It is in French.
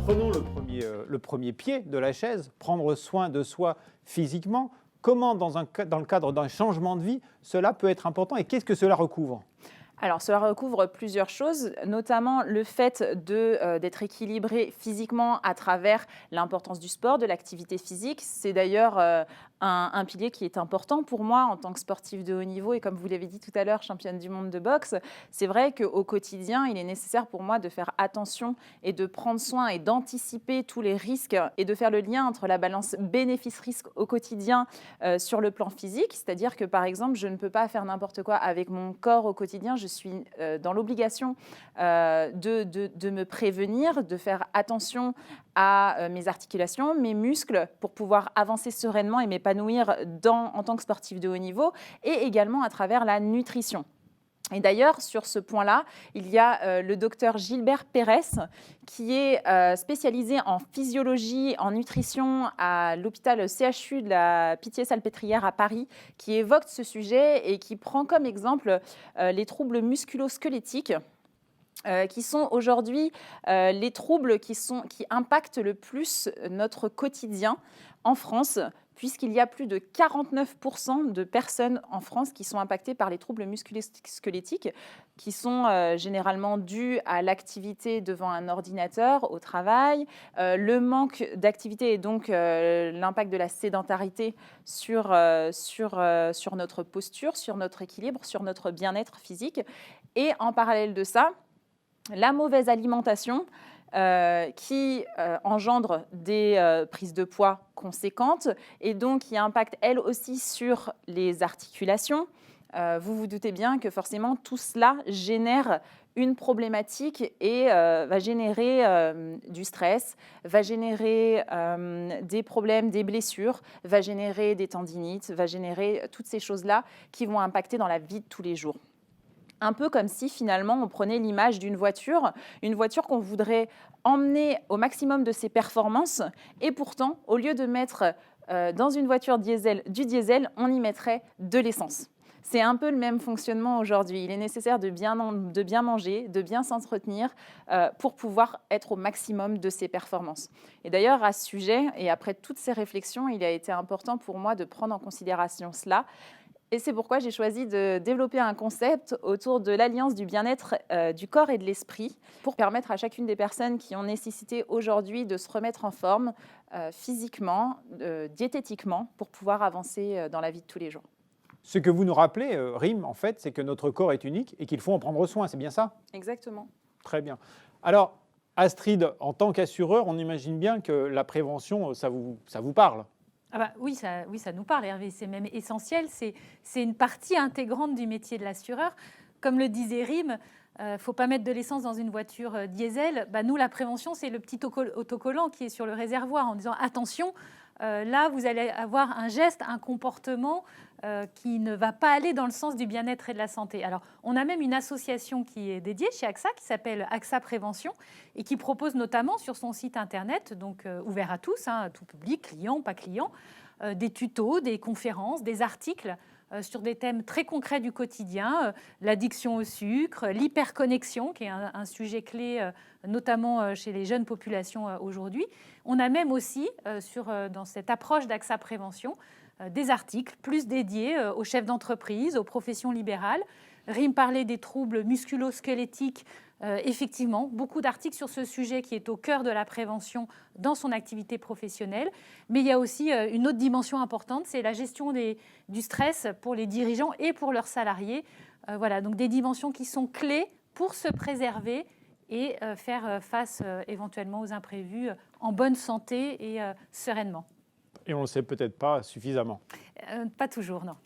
Prenons le premier pied de la chaise, prendre soin de soi physiquement. Comment, dans le cadre d'un changement de vie, cela peut être important et qu'est-ce que cela recouvre ? Alors, cela recouvre plusieurs choses, notamment le fait d'être équilibré physiquement à travers l'importance du sport, de l'activité physique. C'est d'ailleurs un pilier qui est important pour moi en tant que sportive de haut niveau et comme vous l'avez dit tout à l'heure, championne du monde de boxe. C'est vrai qu'au quotidien, il est nécessaire pour moi de faire attention et de prendre soin et d'anticiper tous les risques et de faire le lien entre la balance bénéfice-risque au quotidien sur le plan physique. C'est-à-dire que, par exemple, je ne peux pas faire n'importe quoi avec mon corps au quotidien. Je suis dans l'obligation de me prévenir, de faire attention à mes articulations, mes muscles, pour pouvoir avancer sereinement et m'épanouir en tant que sportif de haut niveau, et également à travers la nutrition. Et d'ailleurs, sur ce point-là, il y a le docteur Gilbert Pérez, qui est spécialisé en physiologie, en nutrition à l'hôpital CHU de la Pitié-Salpêtrière à Paris, qui évoque ce sujet et qui prend comme exemple les troubles musculo-squelettiques, qui sont aujourd'hui les troubles qui impactent le plus notre quotidien en France, puisqu'il y a plus de 49% de personnes en France qui sont impactées par les troubles musculo-squelettiques, qui sont généralement dus à l'activité devant un ordinateur, au travail, le manque d'activité et donc l'impact de la sédentarité sur notre posture, sur notre équilibre, sur notre bien-être physique. Et en parallèle de ça, la mauvaise alimentation qui engendre des prises de poids conséquentes et donc qui impacte elle aussi sur les articulations. Vous vous doutez bien que forcément tout cela génère une problématique et va générer du stress, va générer des problèmes, des blessures, va générer des tendinites, va générer toutes ces choses-là qui vont impacter dans la vie de tous les jours. Un peu comme si finalement on prenait l'image d'une voiture qu'on voudrait emmener au maximum de ses performances et pourtant, au lieu de mettre dans une voiture diesel du diesel, on y mettrait de l'essence. C'est un peu le même fonctionnement aujourd'hui. Il est nécessaire de bien manger, de bien s'entretenir pour pouvoir être au maximum de ses performances. Et d'ailleurs, à ce sujet, et après toutes ces réflexions, il a été important pour moi de prendre en considération cela. Et c'est pourquoi j'ai choisi de développer un concept autour de l'alliance du bien-être du corps et de l'esprit pour permettre à chacune des personnes qui ont nécessité aujourd'hui de se remettre en forme physiquement, diététiquement, pour pouvoir avancer dans la vie de tous les jours. Ce que vous nous rappelez, Rim, en fait, c'est que notre corps est unique et qu'il faut en prendre soin, c'est bien ça ? Exactement. Très bien. Alors, Astrid, en tant qu'assureur, on imagine bien que la prévention, ça vous parle. Ah bah oui, ça nous parle, Hervé. C'est même essentiel. C'est une partie intégrante du métier de l'assureur. Comme le disait Rim, faut pas mettre de l'essence dans une voiture diesel. Bah, nous, la prévention, c'est le petit autocollant qui est sur le réservoir en disant attention, là, vous allez avoir un geste, un comportement qui ne va pas aller dans le sens du bien-être et de la santé. Alors, on a même une association qui est dédiée chez AXA, qui s'appelle AXA Prévention, et qui propose notamment sur son site internet, donc ouvert à tous, tout public, client, pas client, des tutos, des conférences, des articles sur des thèmes très concrets du quotidien, l'addiction au sucre, l'hyperconnexion, qui est un sujet clé, notamment chez les jeunes populations aujourd'hui. On a même aussi, dans cette approche d'AXA Prévention, des articles plus dédiés aux chefs d'entreprise, aux professions libérales. Rim parlait des troubles musculo-squelettiques. Effectivement, beaucoup d'articles sur ce sujet qui est au cœur de la prévention dans son activité professionnelle. Mais il y a aussi une autre dimension importante, c'est la gestion du stress pour les dirigeants et pour leurs salariés. Voilà, donc des dimensions qui sont clés pour se préserver et faire face éventuellement aux imprévus en bonne santé et sereinement. Et on ne le sait peut-être pas suffisamment. Pas toujours, non.